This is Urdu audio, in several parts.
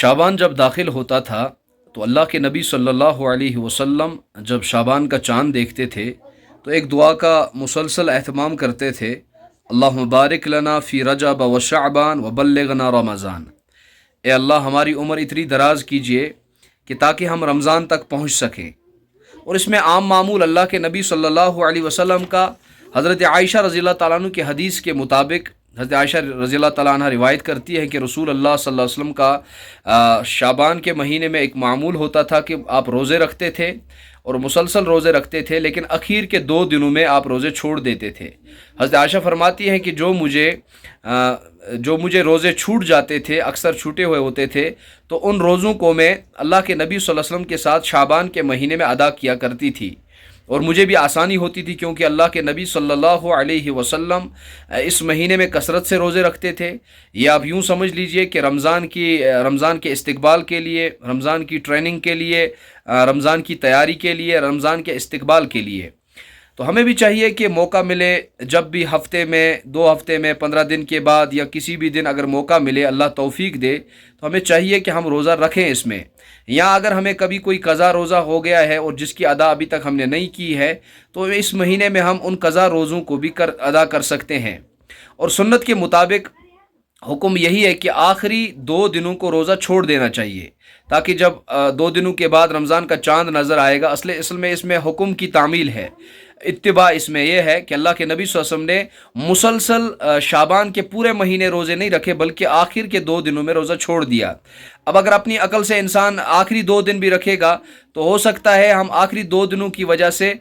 شعبان جب داخل ہوتا تھا تو اللہ کے نبی صلی اللہ علیہ وسلم جب شعبان کا چاند دیکھتے تھے تو ایک دعا کا مسلسل اہتمام کرتے تھے، اللہم بارک لنا فی رجب و شعبان و بلغنا رمضان۔ اے اللہ ہماری عمر اتنی دراز کیجئے کہ تاکہ ہم رمضان تک پہنچ سکیں۔ اور اس میں عام معمول اللہ کے نبی صلی اللہ علیہ وسلم کا حضرت عائشہ رضی اللہ تعالیٰ عنہ کے حدیث کے مطابق، حضرت عائشہ رضی اللہ تعالیٰ عنہ روایت کرتی ہے کہ رسول اللہ صلی اللہ علیہ وسلم کا شعبان کے مہینے میں ایک معمول ہوتا تھا کہ آپ روزے رکھتے تھے اور مسلسل روزے رکھتے تھے، لیکن اخیر کے 2 دنوں میں آپ روزے چھوڑ دیتے تھے۔ حضرت عائشہ فرماتی ہیں کہ جو مجھے روزے چھوٹ جاتے تھے، اکثر چھوٹے ہوئے ہوتے تھے، تو ان روزوں کو میں اللہ کے نبی صلی اللہ علیہ وسلم کے ساتھ شعبان کے مہینے میں ادا کیا کرتی تھی، اور مجھے بھی آسانی ہوتی تھی کیونکہ اللہ کے نبی صلی اللہ علیہ وسلم اس مہینے میں کثرت سے روزے رکھتے تھے۔ یہ آپ یوں سمجھ لیجئے کہ رمضان کے استقبال کے لیے، رمضان کی ٹریننگ کے لیے، رمضان کی تیاری کے لیے، رمضان کے استقبال کے لیے۔ تو ہمیں بھی چاہیے کہ موقع ملے، جب بھی ہفتے میں، 2 ہفتے میں، 15 دن کے بعد یا کسی بھی دن اگر موقع ملے، اللہ توفیق دے، تو ہمیں چاہیے کہ ہم روزہ رکھیں اس میں۔ یا اگر ہمیں کبھی کوئی قضا روزہ ہو گیا ہے اور جس کی ادا ابھی تک ہم نے نہیں کی ہے، تو اس مہینے میں ہم ان قضا روزوں کو بھی ادا کر سکتے ہیں۔ اور سنت کے مطابق حکم یہی ہے کہ آخری 2 دنوں کو روزہ چھوڑ دینا چاہیے، تاکہ جب 2 دنوں کے بعد رمضان کا چاند نظر آئے گا، اصل میں اس میں حکم کی تعمیل ہے، اتباع اس میں یہ ہے کہ اللہ کے نبی صلی اللہ علیہ وسلم نے مسلسل شعبان کے پورے مہینے روزے نہیں رکھے، بلکہ آخر کے 2 دنوں میں روزہ چھوڑ دیا۔ اب اگر اپنی عقل سے انسان آخری 2 دن بھی رکھے گا تو ہو سکتا ہے ہم آخری 2 دنوں کی وجہ سے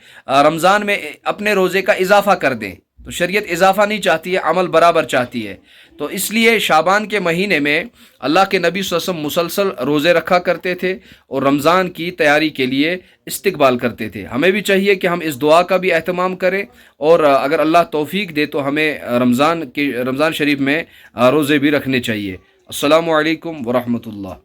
رمضان میں اپنے روزے کا اضافہ کر دیں، تو شریعت اضافہ نہیں چاہتی ہے، عمل برابر چاہتی ہے۔ تو اس لیے شعبان کے مہینے میں اللہ کے نبی صلی اللہ علیہ وسلم مسلسل روزے رکھا کرتے تھے اور رمضان کی تیاری کے لیے استقبال کرتے تھے۔ ہمیں بھی چاہیے کہ ہم اس دعا کا بھی اہتمام کریں، اور اگر اللہ توفیق دے تو ہمیں رمضان شریف میں روزے بھی رکھنے چاہیے۔ السلام علیکم ورحمۃ اللہ۔